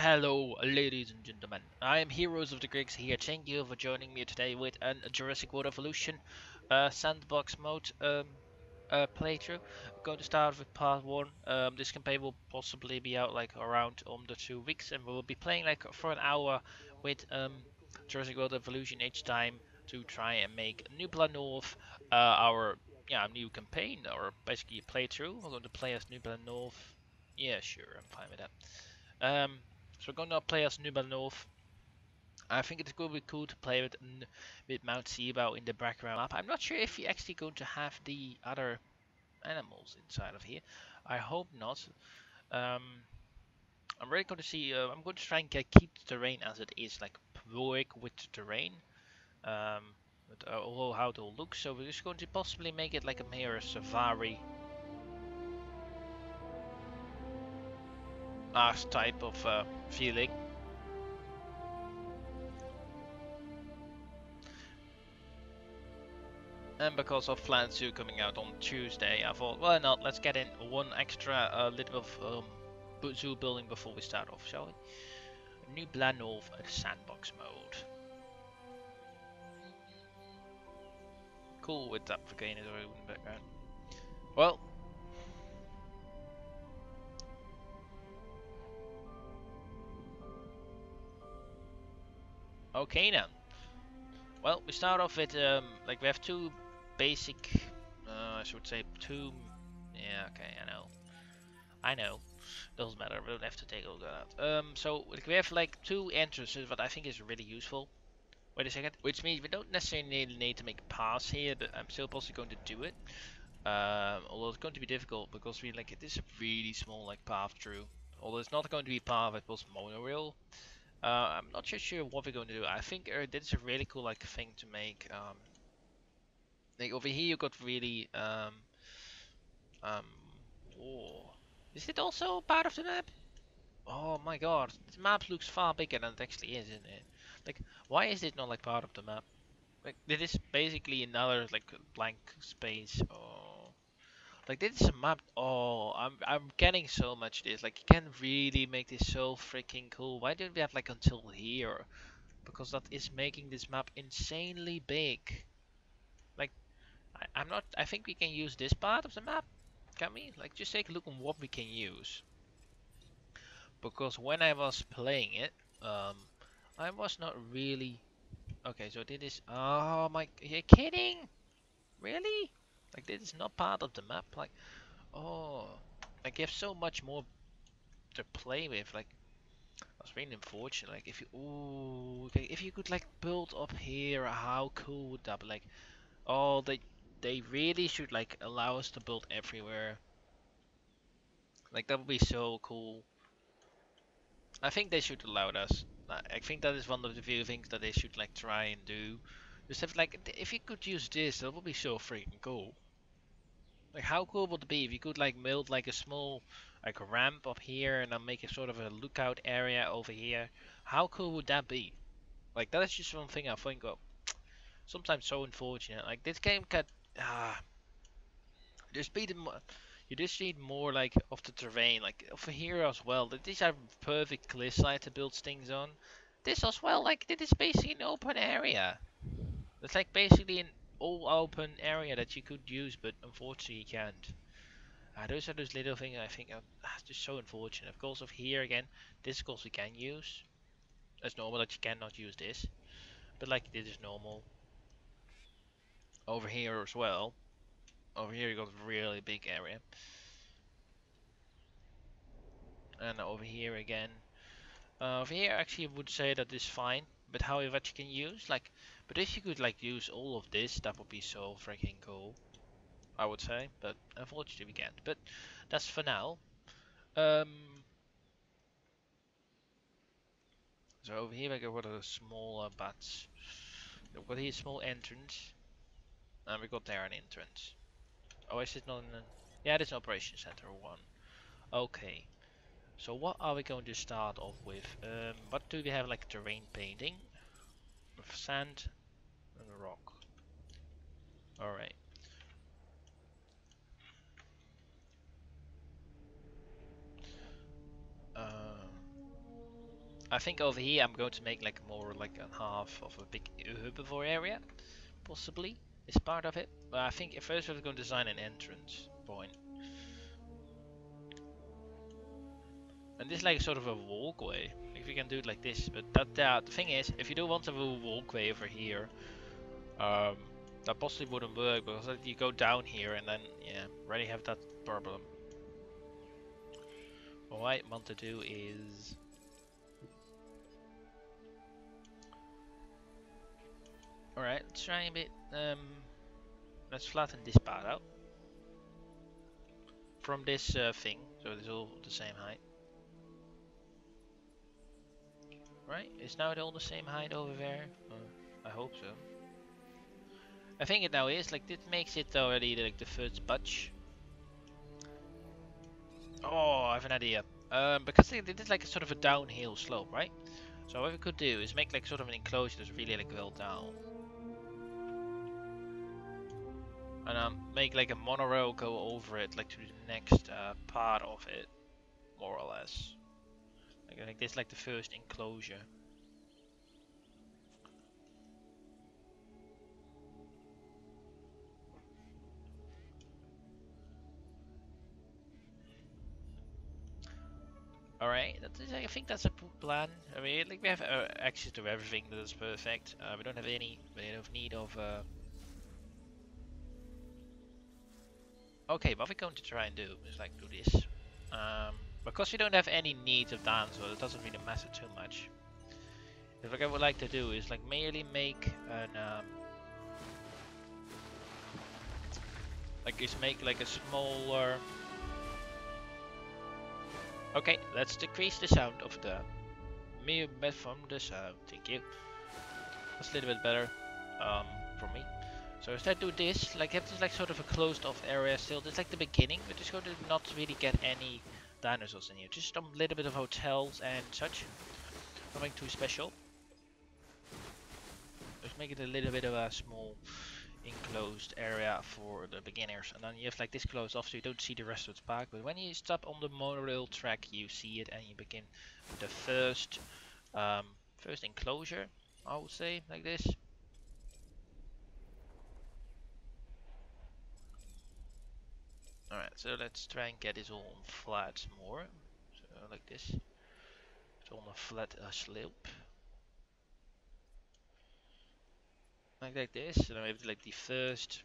Hello, ladies and gentlemen. I am Heroes of the Greeks here. Thank you for joining me today with a Jurassic World Evolution Sandbox mode playthrough. I'm going to start with part 1. This campaign will possibly be out like around the 2 weeks, and we will be playing like for an hour with Jurassic World Evolution each time to try and make Nublar North our new campaign, or basically a playthrough. We're going to play as Nublar North. Yeah, sure, I'm fine with that. So we're gonna play as Nublar North. I think it's gonna be cool to play with Mount Seabow in the background map. I'm not sure if you're actually going to have the other animals inside of here. I hope not. Um, I'm really going to see. I'm going to try and keep the terrain as it is, like work with the terrain. Um, although how it will look. So we're just going to possibly make it like a mere safari type of feeling. And because of Plan 2 coming out on Tuesday, I thought, why not, let's get in one extra little of zoo building before we start off, shall we? Nublar North Sandbox mode. Cool with that volcano in the background. Well. Okay then. Well, we start off with, like we have two basic, I should say two, yeah, okay, I know, doesn't matter, we don't have to take a look at that. So we have like two entrances, what I think is really useful. Wait a second, which means we don't necessarily need to make a pass here, but I'm still possibly going to do it. Although it's going to be difficult because we like it is a really small like path through. Although it's not going to be a path, it was monorail. I'm not sure what we're going to do. I think this is a really cool like thing to make. Like over here you got really um oh. Is it also part of the map? Oh my god, this map looks far bigger than it actually is, isn't it? Like, why is it not like part of the map? Like, this is basically another like blank space. Oh, like this is a map. Oh, I'm getting so much this. Like, you can really make this so freaking cool. Why don't we have like until here? Because that is making this map insanely big. Like, I'm not. I think we can use this part of the map. Can we? Like, just take a look on what we can use. Because when I was playing it, I was not really. Okay, so this is. Oh my. You're kidding? Really? Like, this is not part of the map. Like, oh, like you have so much more to play with. Like, that's really unfortunate. Like, if you, ooh, okay, if you could like build up here, how cool would that be? Like, oh, they really should like allow us to build everywhere. Like, that would be so cool. I think they should allow us. I think that is one of the few things that they should like try and do. Just have like, if you could use this, that would be so freaking cool. Like, how cool would it be if you could like build like a small like ramp up here and then make a sort of a lookout area over here? How cool would that be? Like, that is just one thing I think of. Sometimes so unfortunate. Like, this game can just be the you just need more like of the terrain, like over here as well. These are perfect cliff side to build things on. This as well, like this is basically an open area. It's like basically an all open area that you could use, but unfortunately you can't. Those are those little things I think are just so unfortunate. Of course, of here again, this of course we can use. It's normal that you cannot use this, but like this is normal. Over here as well. Over here you got a really big area, and over here again. Over here actually I would say that is fine, but however you can use like, but if you could like use all of this, that would be so freaking cool. I would say, but unfortunately we can't. But that's for now. Um, so over here we got a smaller bats. We've got here a small entrance, and we got there an entrance. Oh, is it not? Yeah, it is an operation center one. Okay. So what are we going to start off with? What do we have like terrain painting? With sand and a rock. Alright. I think over here I'm going to make like more like a half of a big herbivore area, possibly is part of it. But I think first we're going to design an entrance point. And this is like sort of a walkway. If you can do it like this, but the thing is, if you do want to have a walkway over here, that possibly wouldn't work because you go down here and then yeah, already have that problem. What I want to do is alright, let's try a bit let's flatten this part out from this thing, so it's all the same height. Right, is now it all the same height over there? I hope so. I think it now is, like this makes it already like the first budge. Oh, I have an idea. Because it is like a sort of a downhill slope, right? So what we could do is make like sort of an enclosure that's really like well down. And make like a monorail go over it, like to the next part of it, more or less. Like this, like the first enclosure. Alright, I think that's a plan. I mean, like we have access to everything that is perfect. We don't have any need of. Okay, what we're going to try and do is like do this. Because we don't have any needs of dinosaurs, it doesn't really matter too much. What I would like to do is like merely make an make like a smaller. Okay, let's decrease the sound of the from the sound. Thank you. That's a little bit better for me. So instead do this, like have this like sort of a closed off area still. It's like the beginning, we're just going to not really get any dinosaurs in here. Just a little bit of hotels and such. Nothing too special. Just make it a little bit of a small enclosed area for the beginners. And then you have like this closed off so you don't see the rest of the park. But when you stop on the monorail track you see it and you begin the first first enclosure, I would say, like this. Alright, so let's try and get this all on flat more. So like this. It's on a flat slope. Like this. And then we have like the first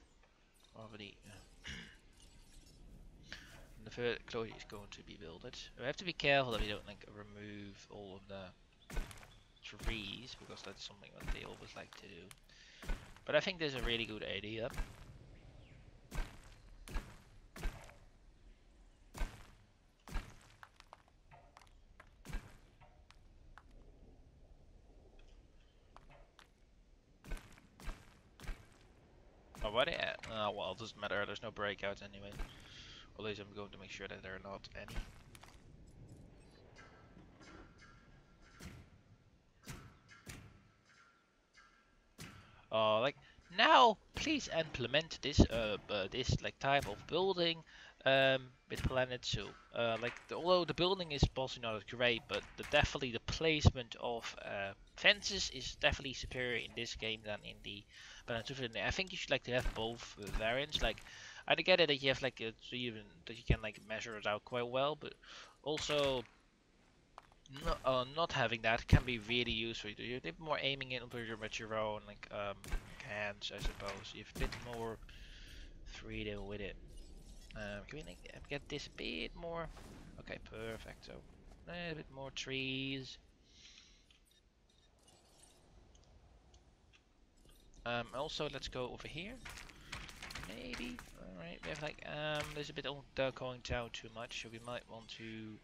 already the first closure is going to be built. We have to be careful that we don't like remove all of the trees because that's something that they always like to do. But I think this is a really good idea. Oh, what? Well, it doesn't matter. There's no breakouts anyway. At least I'm going to make sure that there are not any. Like now, please implement this this like type of building with Planet Zoo. Although the building is possibly not as great, but definitely the placement of fences is definitely superior in this game than in the Planet Zoo. I think you should like to have both variants. Like I get it that you have like even that you can like measure it out quite well, but also not having that can be really useful. You're a bit more aiming it with your own like hands, I suppose. You have a bit more freedom with it. Can we like, get this a bit more? Okay, perfect. So a bit more trees. Also, let's go over here. Maybe. Alright, we have like there's a bit of going down too much, so we might want to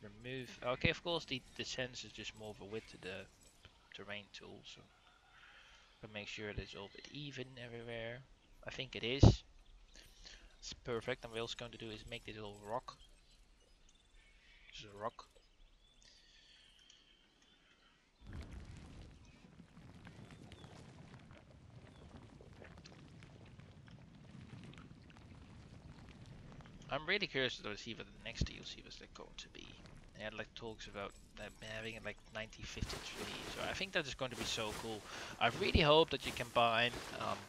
remove. Okay, of course the sense is just more of a width to the terrain tool, so but make sure that it's all a bit even everywhere. I think it is. It's perfect. And what we're also going to do is make this little rock. This is a rock. I'm really curious to see what the next DLC was like going to be. They had like talks about having it like 1953. So I think that is going to be so cool. I really hope that you combine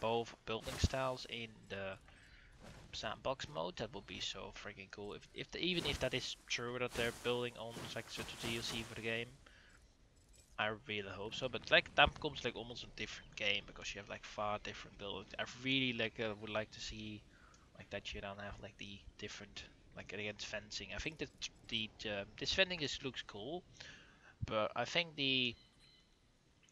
both building styles in the sandbox mode. That would be so freaking cool. Even if that is true that they're building on like such a DLC for the game, I really hope so. But like that becomes like almost a different game because you have like far different buildings. I really would like to see like that you don't have like the different like against fencing. I think that this fencing just looks cool, but I think the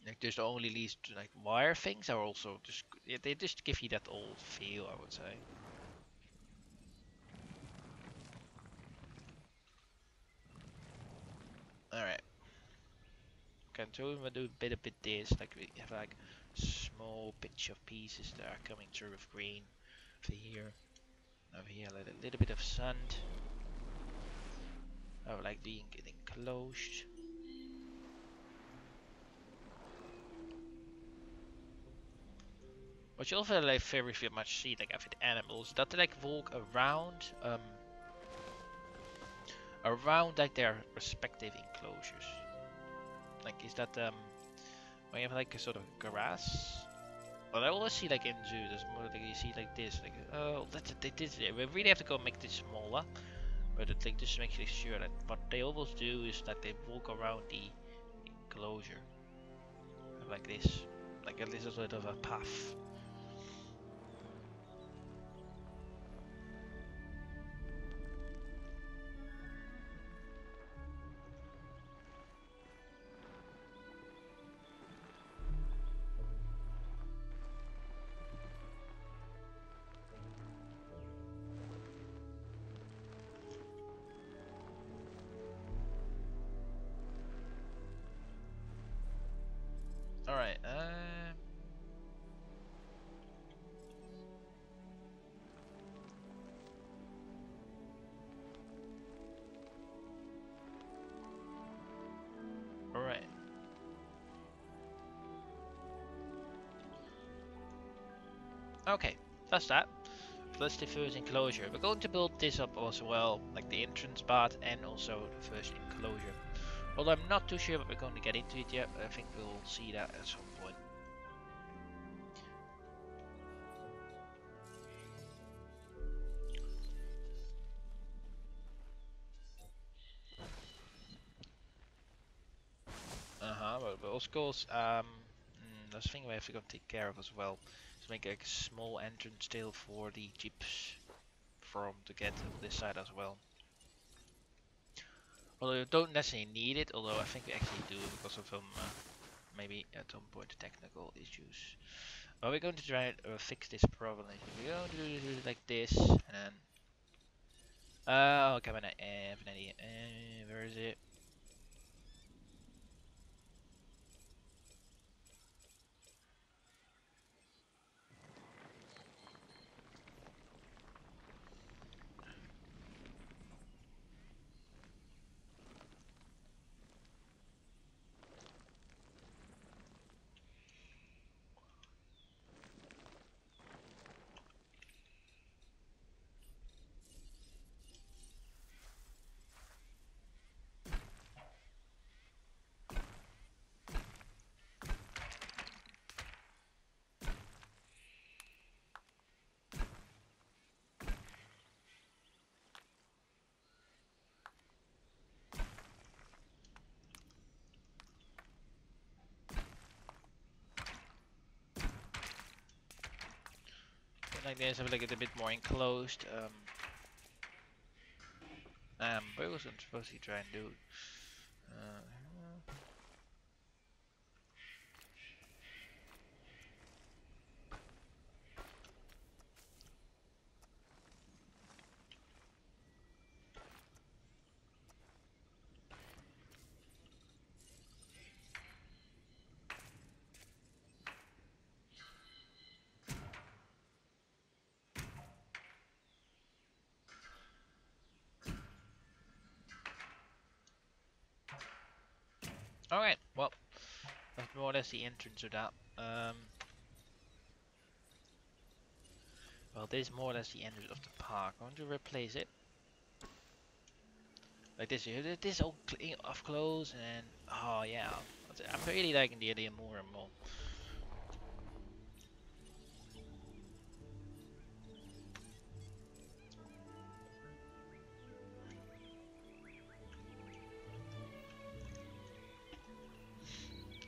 like there's only these like wire things are also just they just give you that old feel, I would say. All right. Okay, so we're gonna do a bit this like we have like small pitch of pieces that are coming through with green over here. Over here, like a little bit of sand. Oh, like being enclosed. What you also like very much see like with animals that they like walk around like their respective enclosures. Like is that when you have like a sort of grass? Well, I always see like in zoo, there's more like you see like this, like oh they did it. We really have to go make this smaller, but it like just makes sure that what they always do is that they walk around the enclosure like this, like a little bit of a path. All right. All right. Okay. That's that. Let's the first enclosure. We're going to build this up as well, like the entrance part and also the first enclosure. Although I'm not too sure if we're going to get into it yet, but I think we'll see that at some point. But of course, that's a thing we have to go take care of as well. To make like a small entrance still for the jeeps from to get to this side as well. Although you don't necessarily need it, although I think we actually do because of some maybe at some point technical issues. But we're going to try and fix this problem. We're going to do it like this, and then okay, I have an idea. Where is it? Like this, have like it a bit more enclosed. What was I supposed to try and do? Alright, well, that's more or less the entrance of that. Well, this is more or less the entrance of the park. I want to replace it. Like this all clean off close, and oh yeah, I'm really liking the idea more and more.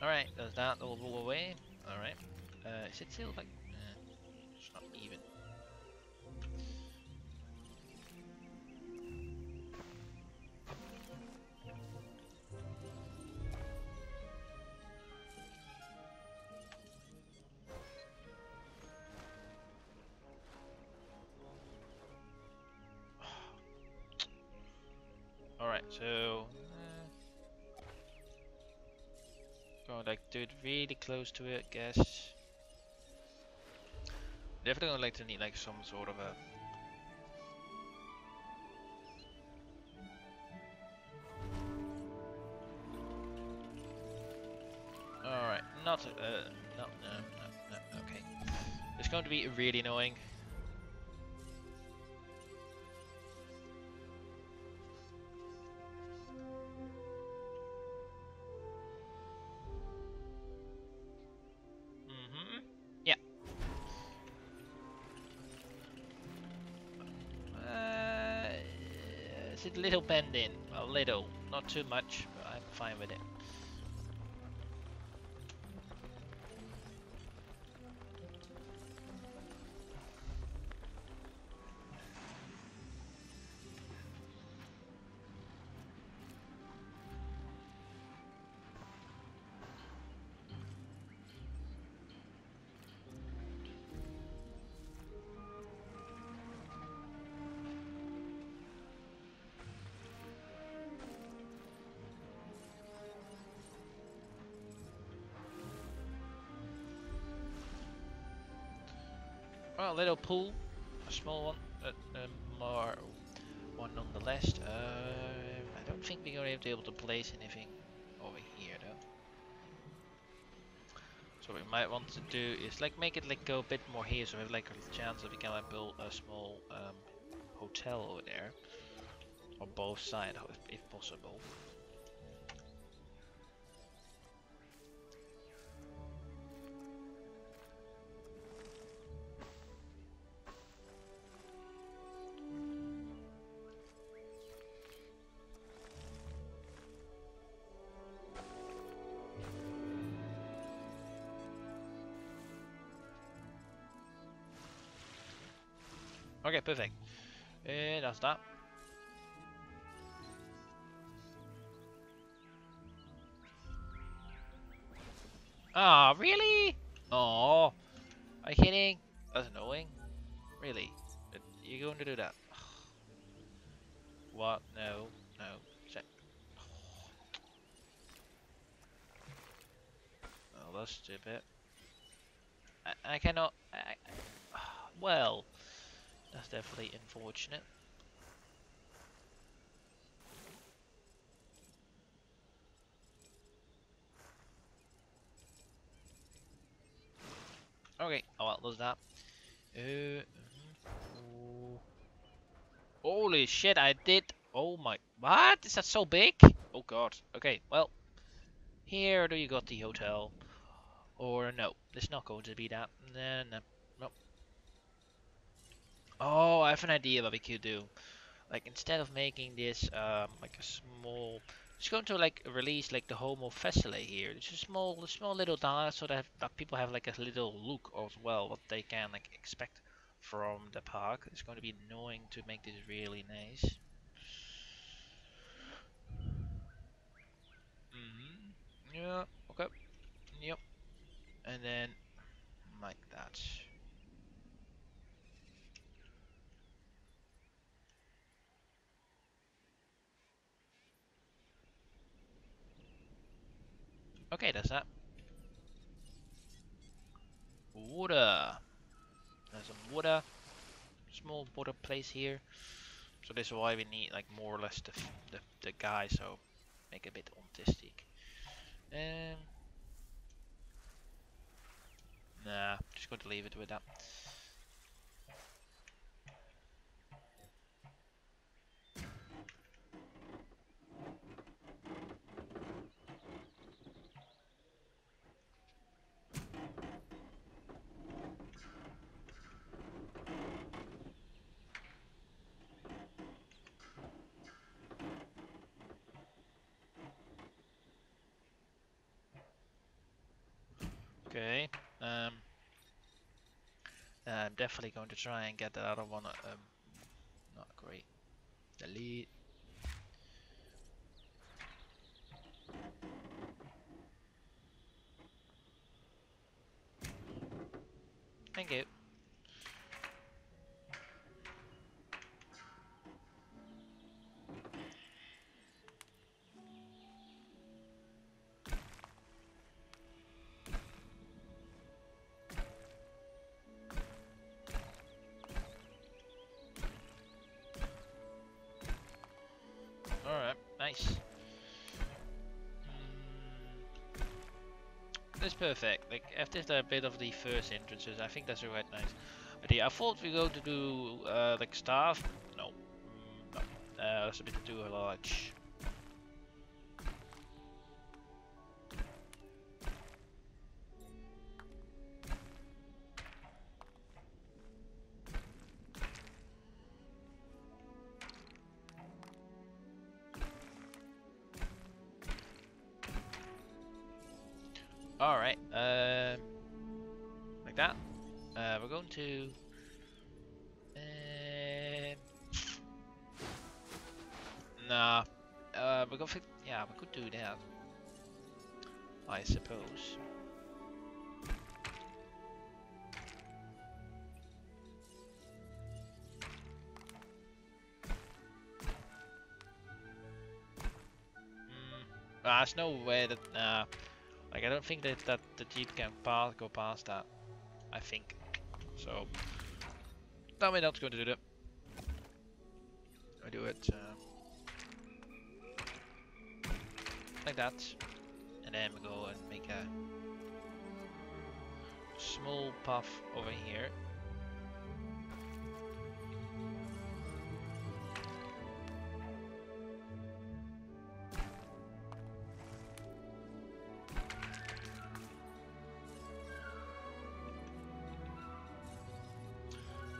Alright, does that all roll away? Alright. Is it still like... it's not even. Alright, so... gonna like do it really close to it, I guess. Definitely gonna like to need like some sort of a... Alright, not no, okay. It's going to be really annoying. Yeah. It's a little bend in, a little, not too much, but I'm fine with it. Well, a little pool, a small one, but more one nonetheless. I don't think we're going to be able to place anything over here though. So what we might want to do is like make it like go a bit more here, so we have like a chance that we can like build a small hotel over there, on both sides if possible. Okay, perfect. That's that. Ah, really? Oh, are you kidding? That's annoying. Really? You're going to do that? What? No, no. Check. Oh, that's stupid. I cannot. Well, that's definitely unfortunate. Okay, oh well, there's that. Holy shit, I did. Oh my. What? Is that so big? Oh god. Okay, well. Here do you got the hotel. Or no, it's not going to be that. No, no, no. Oh, I have an idea what we could do. Like instead of making this like a small, it's going to like release like the Homalocephale here. It's a small little dinosaur that people have like a little look as well what they can like expect from the park. It's going to be annoying to make this really nice. Yeah. Okay. Yep. And then like that. Okay, that's that. Water. There's some water. Small water place here. So this is why we need like more or less the guy. So make it a bit autistic. Nah, just going to leave it with that. Okay. I'm definitely going to try and get that other one. Not great. Delete. Thank you. Alright, nice. That's perfect. Like, after a bit of the first entrances, I think that's a quite nice idea. I thought we were going to do like staff. No, no. That's a bit too large. Alright, like that. We're going to. Nah. We're going to. Yeah, we could do that. I suppose. There's no way that. Like, I don't think that the Jeep can go past that. I think. So. Tell me not going to do that. I do it like that, and then we go and make a small path over here.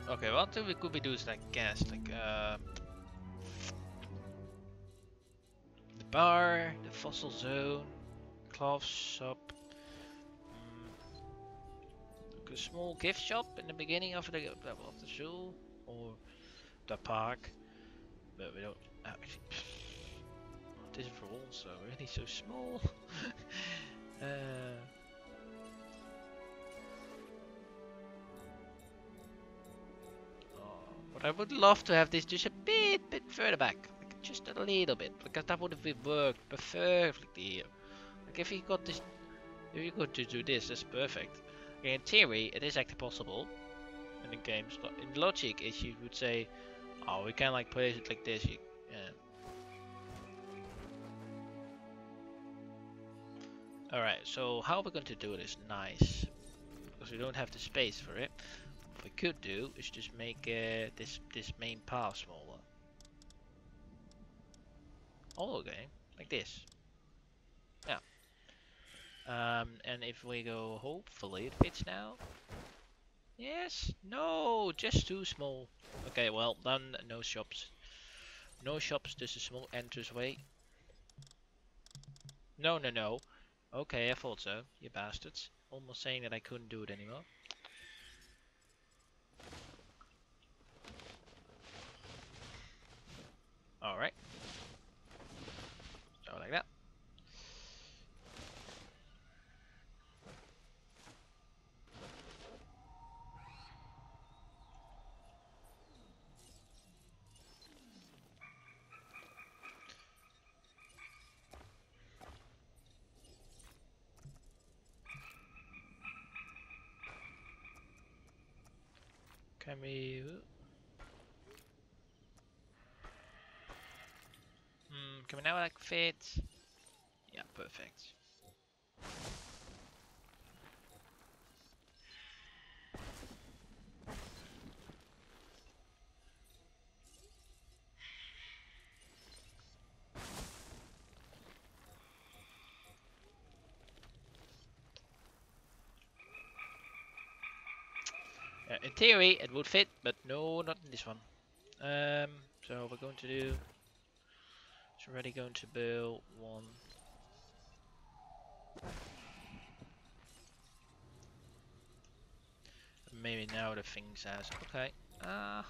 Okay, what we could be doing is like gas, like the bar, the fossil zone, cloth shop, like a small gift shop in the beginning of the zoo or the park, but we don't. This is for also really so small. But I would love to have this just a bit further back, like just a little bit, because that would have worked perfectly here. Like if you got this, if you got to do this, that's perfect. Okay, in theory, it is actually possible. In the game's in logic, is you would say, oh, we can like place it like this. Alright, so how we're going to do this nice, because we don't have the space for it. What we could do is just make this main path smaller. Oh, okay, like this. Yeah. And if we go, hopefully it fits now. Yes. No, just too small. Okay, well then no shops. No shops. Just a small entranceway. No, no, no. Okay, I thought so. You bastards. Almost saying that I couldn't do it anymore. Alright. So like that. Can we... can we now like fit? Yeah, perfect. In theory, it would fit, but no, not in this one. So we're going to do. It's already going to build one. maybe now the thing says, okay, no,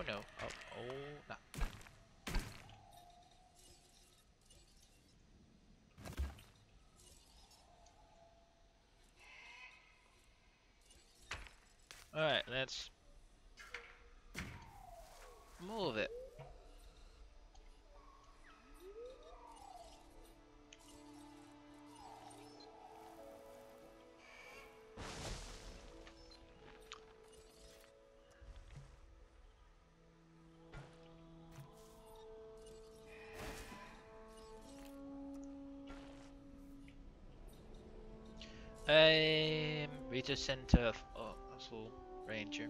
no, oh, no. Alright, let's move it. We just sent a full ranger.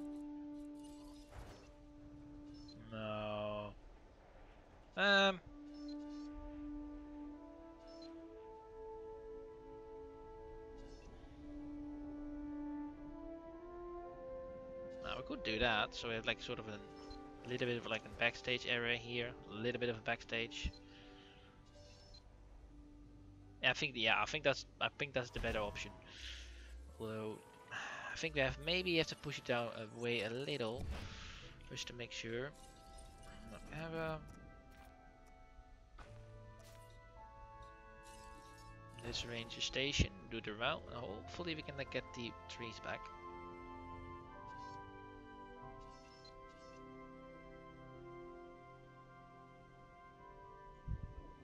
No. We could do that. So we have like sort of a little bit of like a backstage area here, a little bit of a backstage. I think that's the better option. Although I think we have to push it down away a little, just to make sure. We have this ranger station. Do the route. And hopefully we can like get the trees back.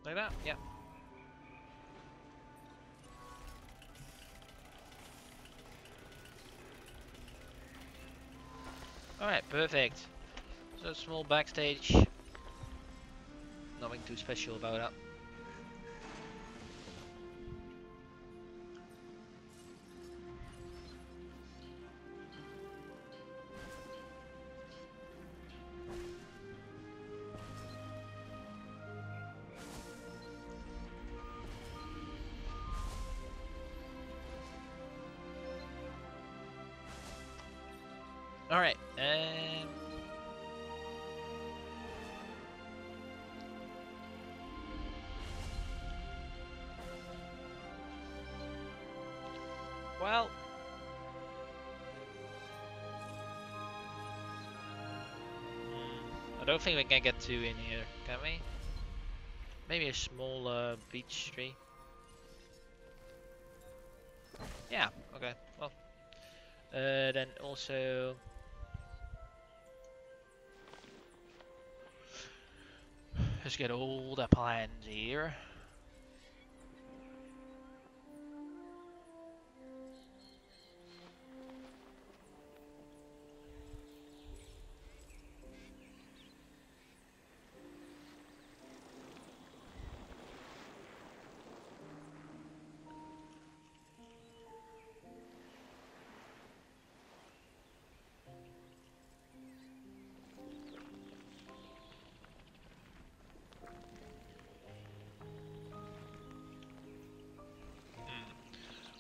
Like that, yeah. Alright, perfect. So small backstage. Nothing too special about that. Alright, well, I don't think we can get two in here, can we? Maybe a small beach tree. Yeah, okay, well. Then also... let's get all the plans here.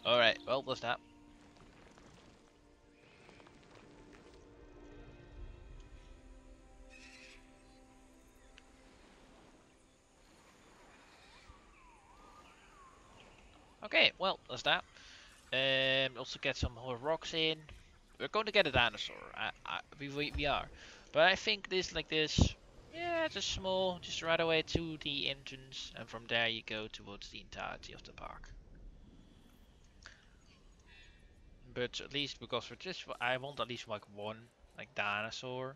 Alright, well, that's that. Okay, well, that's that. Also get some more rocks in. We're going to get a dinosaur. We are. But I think this, like this, yeah, just small, just right away to the entrance. And from there you go towards the entirety of the park. But at least because I want at least like one like dinosaur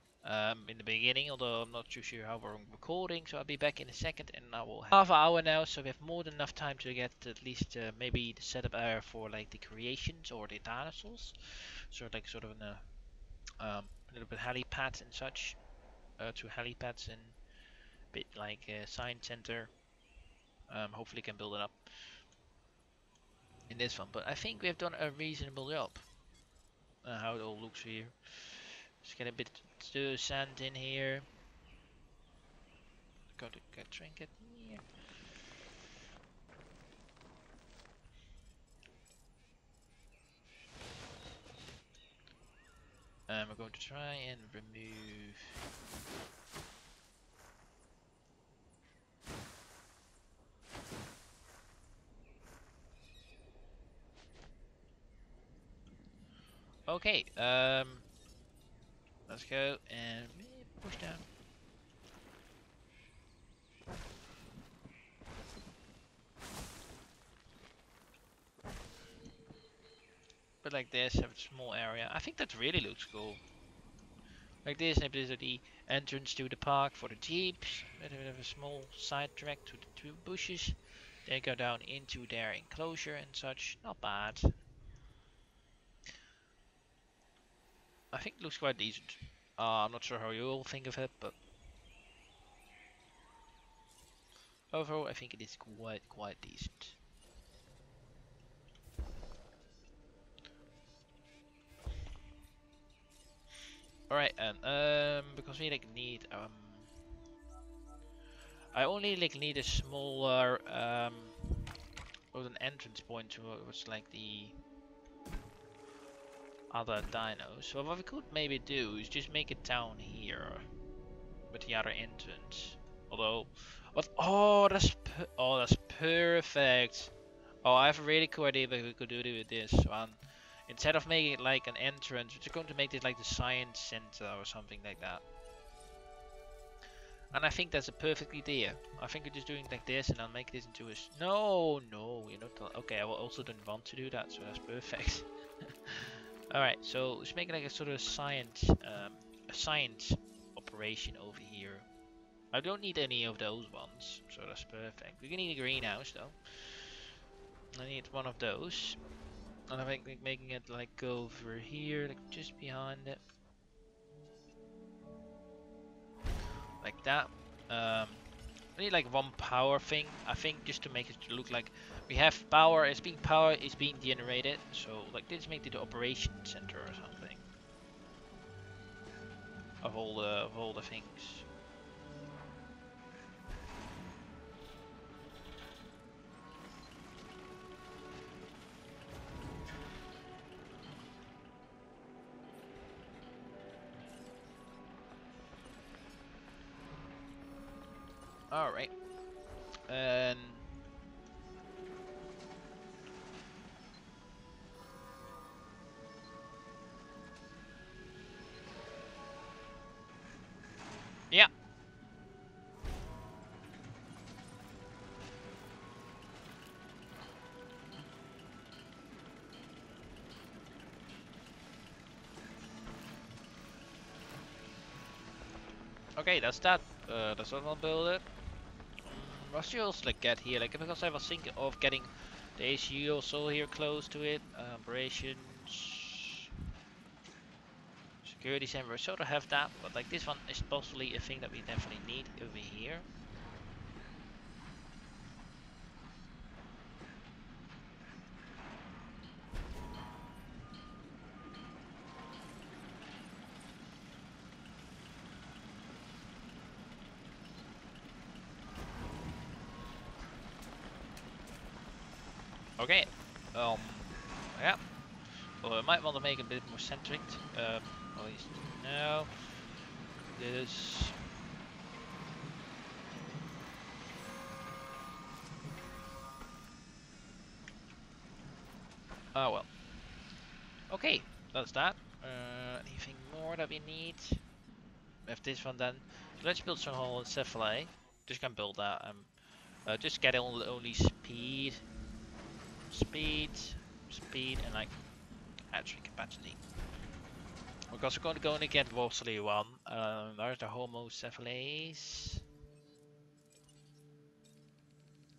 in the beginning, although I'm not too sure how we're recording, so I'll be back in a second and I will have half an hour now, so we have more than enough time to get at least maybe the setup area for like the creations or the dinosaurs, so like sort of a little bit helipad and such, two helipads and a bit like a science center. Hopefully can build it up in this one, but I think we have done a reasonable job. How it all looks here. Just get a bit of sand in here. Go to get trinket here. We're going try and remove. Okay, let's go and push down. But like this, have a small area. I think that really looks cool. Like this, and there's the entrance to the park for the jeeps. We have a small side track to the two bushes. They go down into their enclosure and such. Not bad. I think it looks quite decent. I'm not sure how you all think of it, but overall, I think it is quite decent. All right, and because we like need I only like need a smaller with an entrance point towards like the other dinos. So what we could maybe do is just make it down here with the other entrance. Although, what? Oh, that's perfect. Oh, I have a really cool idea that we could do with this one. Instead of making it like an entrance, we're just going to make this like the science center or something like that. And I think that's a perfect idea. I think we're just doing like this and I'll make this into a... No, you're not... Okay, I also don't want to do that, so that's perfect. Alright, so let's make it like a sort of science operation over here. I don't need any of those ones, so that's perfect. We can need a greenhouse though. I need one of those. And I think like making it like go over here, like just behind it. Like that. I need like one power thing, I think, just to make it look like we have power. Power is being generated, so like this make it the operation center or something of all the things. All right, and yeah. Okay, that's that. That's what I'll build it. What should else like get here? Like because I was thinking of getting the ACU also here close to it. Operations, security center. We sort of have that, but like this one is possibly a thing that we definitely need over here. Okay. Yeah. Well, I might want to make it a bit more centric. At least now. This. Oh well. Okay, that's that. Anything more that we need? We have this one then. So let's build some Homalocephale. Just gonna build that. Just get only speed, and like hatchery capacity. Because we're going to get mostly one. There's the Homocephales.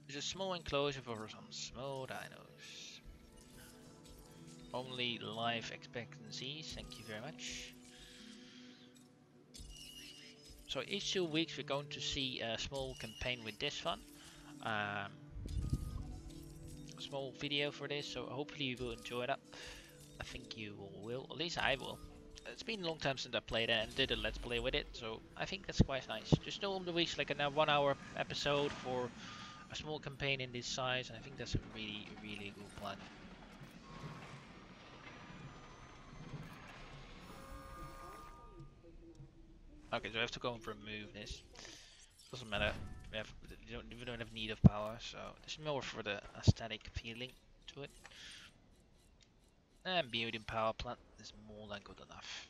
There's a small enclosure for some small dinos. Only life expectancies, thank you very much. So each 2 weeks we're going to see a small campaign with this one. A small video for this, so hopefully you will enjoy that. I think you will, at least I will. It's been a long time since I played it and did a let's play with it, so I think that's quite nice. Just know the weeks like a 1 hour episode for a small campaign in this size, and I think that's a really good plan. Okay, so I have to go and remove this. Doesn't matter. We don't have need of power, so this is more for the aesthetic feeling to it. And building power plant is more than good enough.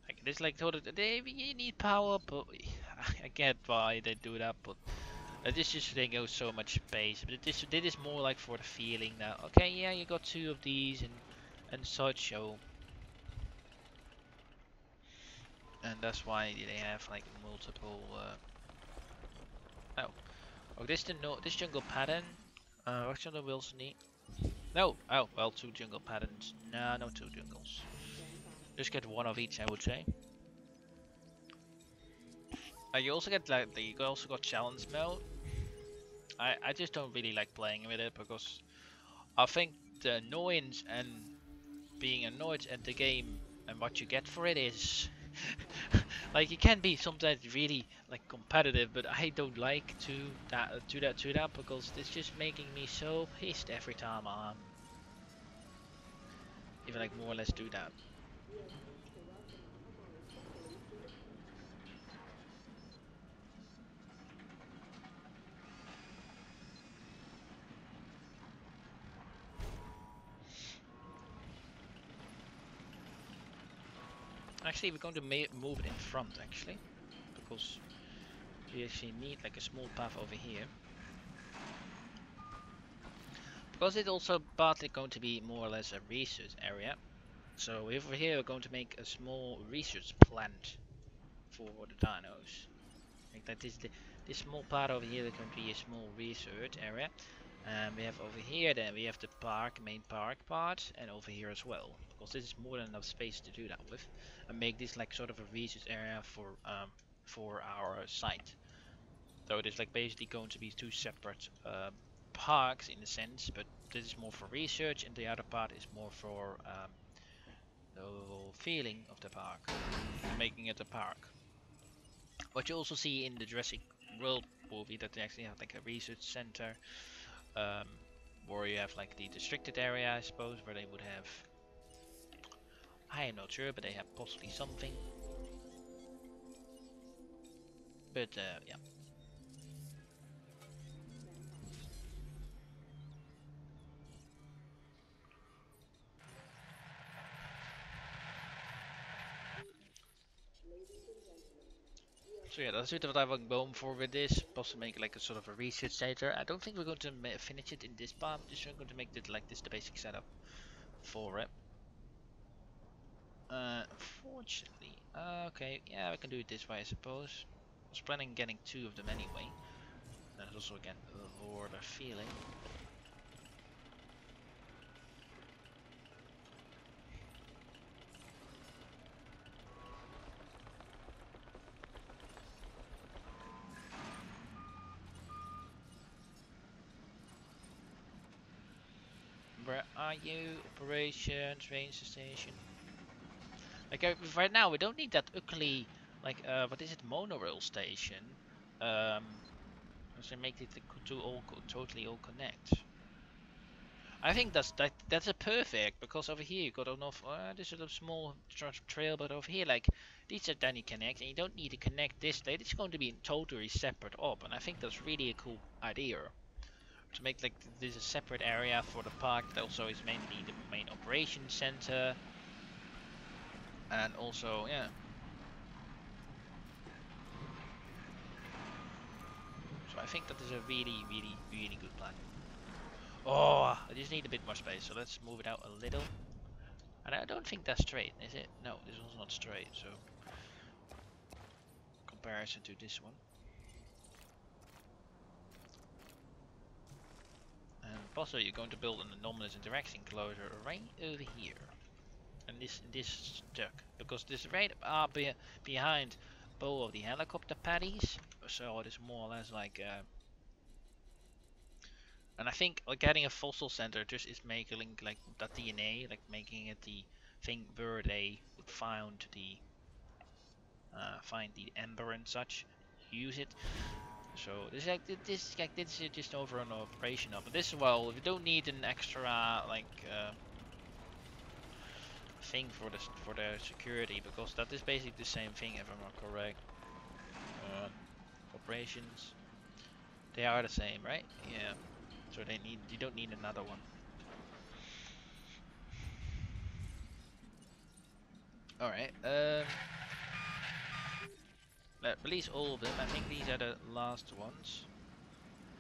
Like this, like you need power, but I get why they do that. But this just they go so much space. But this is more like for the feeling that okay, yeah, you got 2 of these and such. So and that's why they have like multiple. Oh, this the no this jungle pattern. What should the Wilson need? No. Oh, well, 2 jungle patterns. No, no 2 jungles. Just get 1 of each, I would say. You also get like you also got challenge mode. I just don't really like playing with it because I think the annoyance and being annoyed at the game and what you get for it is like it can be sometimes really like competitive, but I don't like to that because it's just making me so pissed every time I'm even like more or less do that. Actually, we're going to move it in front actually, because we actually need like a small path over here. Because it's also partly going to be more or less a research area. So over here we're going to make a small research plant for the dinos. Like that is this small part over here is going to be a small research area. And we have over here then we have the main park part, and over here as well. Because this is more than enough space to do that with. And make this like sort of a research area for our site. So it is like basically going to be 2 separate parks in a sense, but this is more for research and the other part is more for the whole feeling of the park, making it a park. What you also see in the Jurassic World movie, that they actually have like a research center, um, where you have like the restricted area, I suppose, where they would have, I am not sure, but they have possibly something. But yeah. So yeah, that's what I'm going for with this. Possibly make like a sort of a research center. I don't think we're going to finish it in this part. Just going to make it like this the basic setup for it. Unfortunately, okay, yeah, we can do it this way, I suppose. I was planning on getting 2 of them anyway. And also again, lower the feeling. Where are you? Operations, range station. Like right now, we don't need that ugly, like what is it, monorail station. Um, so make it to all totally all connect. I think that's a perfect, because over here you got enough. This is a small trail, but over here, like these are then you connect, and you don't need to connect this. It's going to be totally separate up, and I think that's really a cool idea to make like this a separate area for the park. That also is mainly the main operations center, and also yeah. So I think that is a really, really, really good plan. Oh, I just need a bit more space, so let's move it out a little. And I don't think that's straight, is it? No, this one's not straight, so comparison to this one. And also you're going to build an anomalous interaction enclosure right over here. And this stuck, because this right behind both of the helicopter patties, so it is more or less like and I think like getting a fossil center just is making like that DNA, like making it the thing where they would find the ember and such, use it. So this is just over an operation of. But this, well, we don't need an extra like thing for their security, because that is basically the same thing if I'm not correct. Operations, they are the same, right? Yeah. So you don't need another one. All right. Release all of them. I think these are the last ones.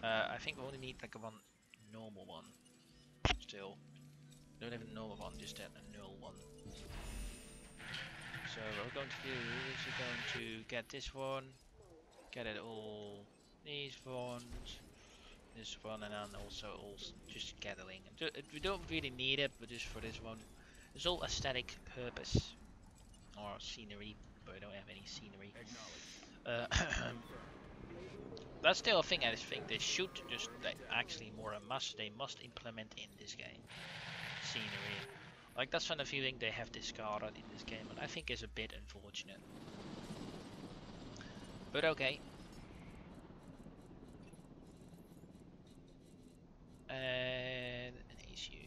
I think we only need like one normal one. Still, don't have a normal one, just a null one. So what we're going to do is we're going to get this one, get it all, these ones, this one, and then also all just gathering. We don't really need it, but just for this one, it's all aesthetic purpose or scenery, but I don't have any scenery. That's still a thing. I think they should just actually more a must. They must implement in this game scenery. Like that's one of the feeling they have discarded in this game, and I think is a bit unfortunate. But okay. And an issue.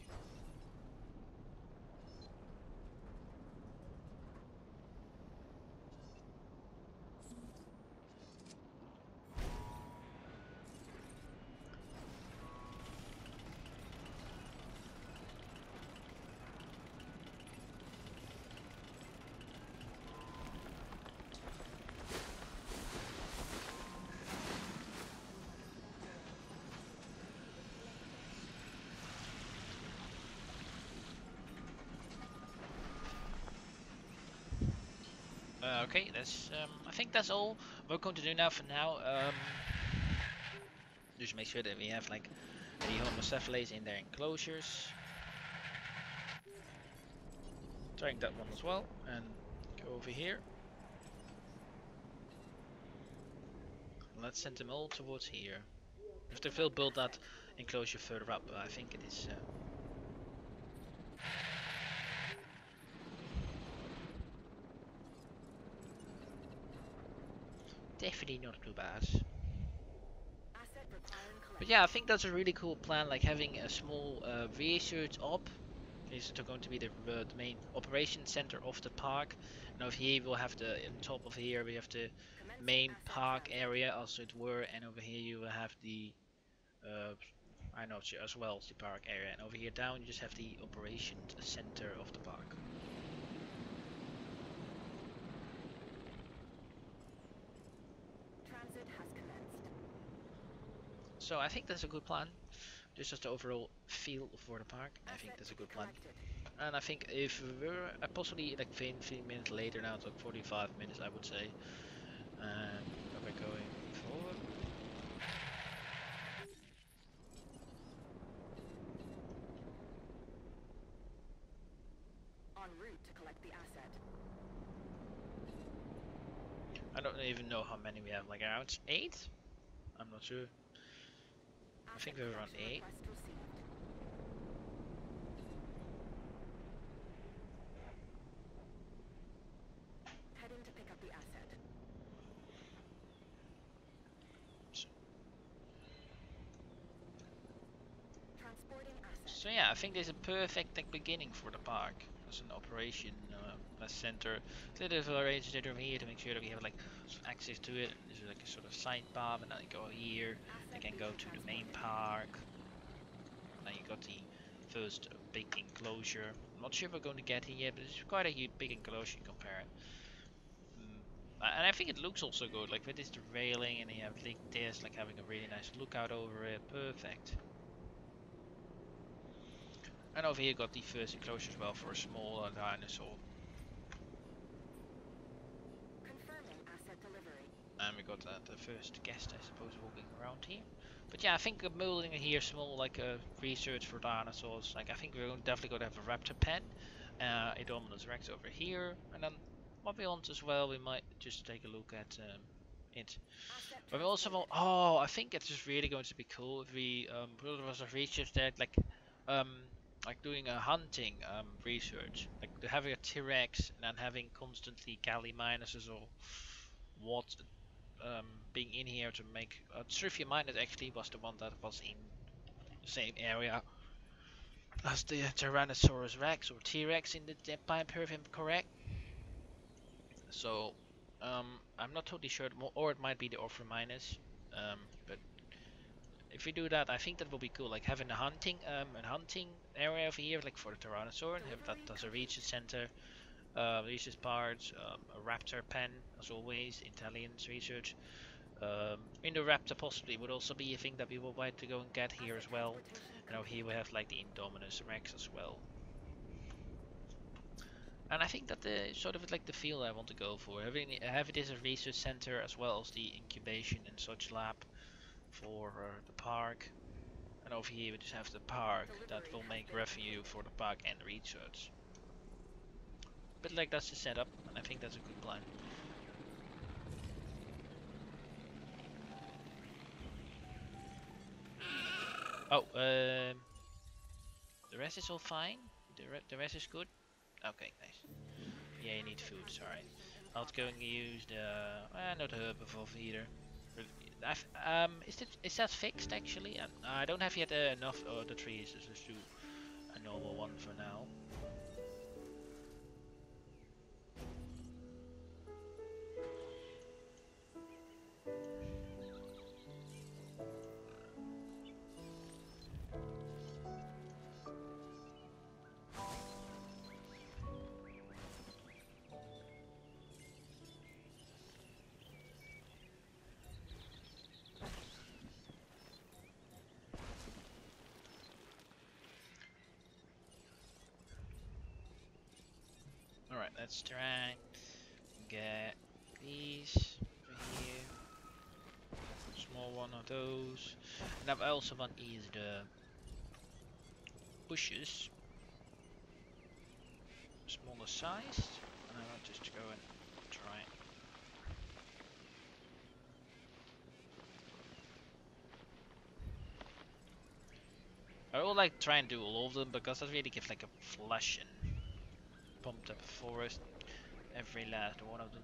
Okay, that's I think that's all we're going to do now for now. Just make sure that we have like the Homalocephales in their enclosures. Trying that one as well, and go over here. Let's send them all towards here. If they will build that enclosure further up, I think it is. Definitely not too bad. But yeah, I think that's a really cool plan, like having a small research op. Is going to be the main operation center of the park. And over here we'll have the, on top of here we have the main park area as it were, and over here you will have the I know as well as the park area, and over here down you just have the operations center of the park. So I think that's a good plan. Just as the overall feel for the park, I think that's a good plan. And I think if we're possibly like 15 minutes later now, it's like 45 minutes I would say. We're going forward. En route to collect the asset. I don't even know how many we have, like around 8? I'm not sure. I think we're around 8. Heading to pick up the asset. Transporting asset. So yeah, I think there's a perfect like beginning for the park as an operation center. It's a little arranged over here to make sure that we have like access to it. There's like a sort of side path, and then you go here. They can go to the main park. Now you got the first big enclosure. I'm not sure if we're going to get here yet, but it's quite a big enclosure compared. And I think it looks also good, like with this railing, and you have like this, like having a really nice lookout over it. Perfect. And over here got the first enclosure as well for a small dinosaur. Confirming asset delivery. And we got the first guest, I suppose, walking around here. But yeah, I think building here small like a research for dinosaurs. Like I think we're definitely going to have a raptor pen, a Dominus Rex over here, and then what we want as well, we might just take a look at it. But we also want, oh, I think it's just really going to be cool if we build a research that like doing a hunting research, like having a T-Rex and then having constantly Kali minuses or what being in here to make Trivia Minus actually was the one that was in the same area. as the Tyrannosaurus Rex or T-Rex in the Empire, if I'm correct. So, I'm not totally sure, or it might be the Orphan Minus. But if we do that, I think that will be cool. Like having a hunting area over here, like for the Tyrannosaur, and have that as a research center, research parts, a raptor pen, as always, intelligence research. In the raptor possibly would also be a thing that we would like to go and get here as well. And over here we have like the Indominus Rex as well. And I think that the sort of like the field I want to go for, have it as a research center as well as the incubation and such lab for the park. And over here we just have the park that will make revenue for the park and research. But like that's the setup, and I think that's a good plan. Oh, the rest is all fine. The rest is good. Okay, nice. Yeah, you need food. Sorry. I was going to use the not the herbivore either. Is that fixed actually? I don't have yet enough of the trees. So just do a normal one for now. Alright, let's try get these over here. Small one of those. And I also want is the bushes smaller sized. And I want just to go and try. I would like try and do all of them because that really gives like a flush and pumped up forest. Every last one of them.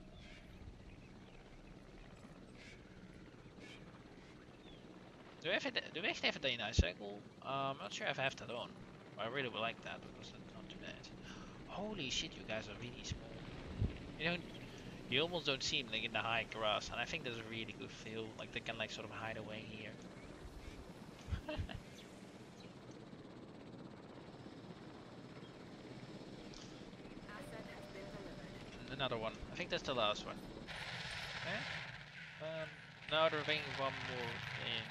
Do we actually have a day night cycle? I'm not sure if I have that on. I really would like that because that's not too bad. Holy shit, you guys are really small. You almost don't see them like in the high grass, and I think there's a really good feel. Like they can like sort of hide away here. Another one. I think that's the last one. Okay. No, there being one more in.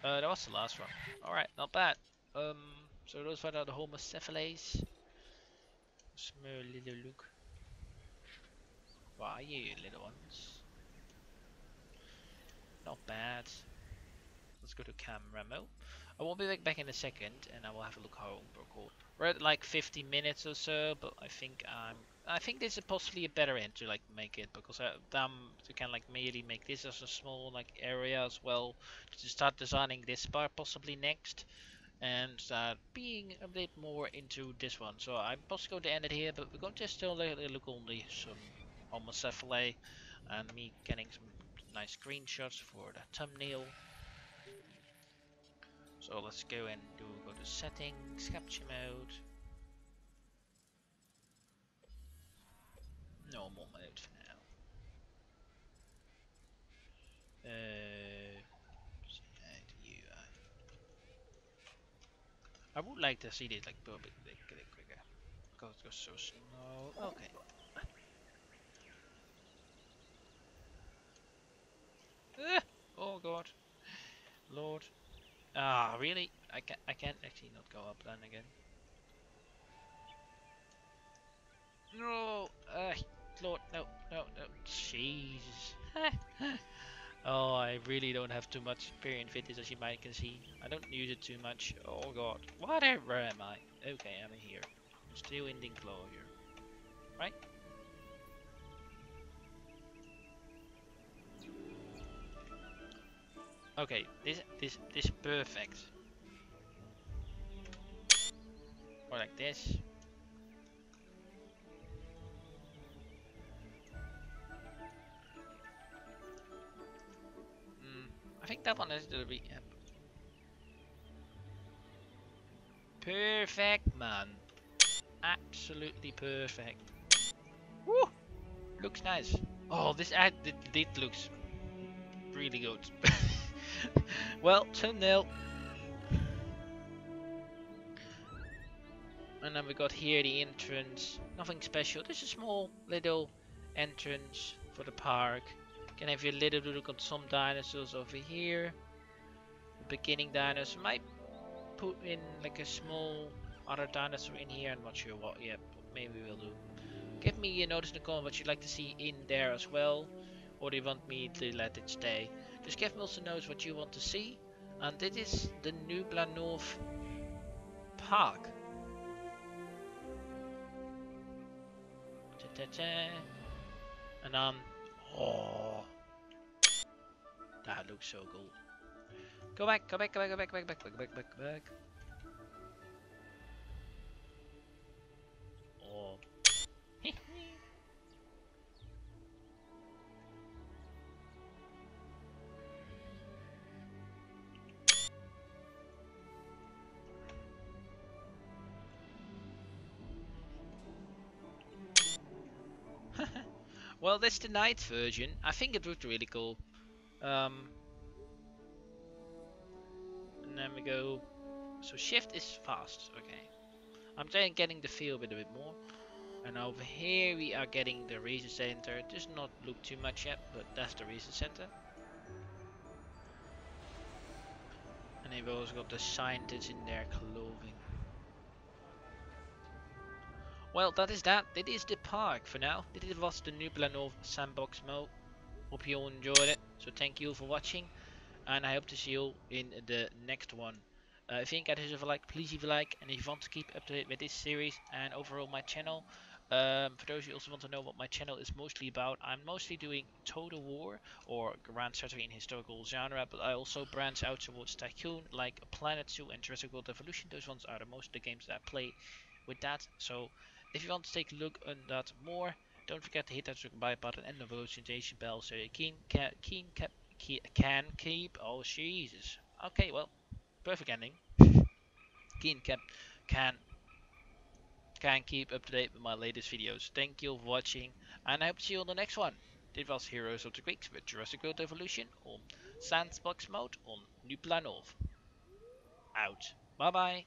No. That was the last one. Alright, not bad. So those were the Homalocephales. Small little look. Why you little ones? Not bad. Let's go to camera mode. I will be back in a second, and I will have a look how we're called. We're at like 50 minutes or so, but I think this is possibly a better end to like make it because to kind of like maybe make this as a small like area as well to start designing this part possibly next, and start being a bit more into this one. So I'm possibly going to end it here, but we're going to still look on the some Homalocephale and me getting some nice screenshots for the thumbnail. So let's go and go to settings, capture mode, normal mode for now. I would like to see this like a bit quicker because it goes so slow. Okay. Oh god, Lord. Ah, really? I can't actually not go up then again. No, Lord, no, no, no, Jesus. Oh, I really don't have too much experience with this, as you might can see. I don't use it too much. Oh god, whatever am I? Okay, I'm here. I'm still in the enclosure, right? Okay, this perfect. Or like this. I think that one is the Perfect, man. Absolutely perfect. Woo! Looks nice. Oh, this ad did looks really good. Well, thumbnail. And then we got here the entrance. Nothing special. There's a small little entrance for the park. Can have a little look at some dinosaurs over here. The beginning dinosaur. Might put in like a small other dinosaur in here. I'm not sure what yet, but maybe we'll do. Give me a notice in the comment what you'd like to see in there as well. Or do you want me to let it stay? Just give me also notes what you want to see. And this is the Nublar North Park. And oh, that looks so cool. Go back, go back, go back, go back, back, back, back, back, back. Oh. Well, that's the night version. I think it looked really cool. And then we go. So shift is fast. Okay. I'm getting the feel of it a bit more. And over here we are getting the research center. It does not look too much yet, but that's the research center. And then we've also got the scientists in their clothing. Well, that is that. It is the park for now. This was the Nublar North Sandbox mode. Hope you all enjoyed it. So thank you for watching. And I hope to see you in the next one. If you think this is a like, please leave a like. And if you want to keep up to date with this series and overall my channel, for those who also want to know what my channel is mostly about, I'm mostly doing Total War or Grand Strategy in historical genre, but I also branch out towards Tycoon like Planet Zoo and Jurassic World Evolution. Those ones are the most of the games that I play with that. So if you want to take a look on that more, don't forget to hit that subscribe button and the notification bell so you can keep. Oh Jesus. Okay, well, perfect ending. Can can keep up to date with my latest videos. Thank you for watching, and I hope to see you on the next one. Dit was Heroes of the Greeks with Jurassic World Evolution on Sandbox mode on Nublar North. Out. Bye bye.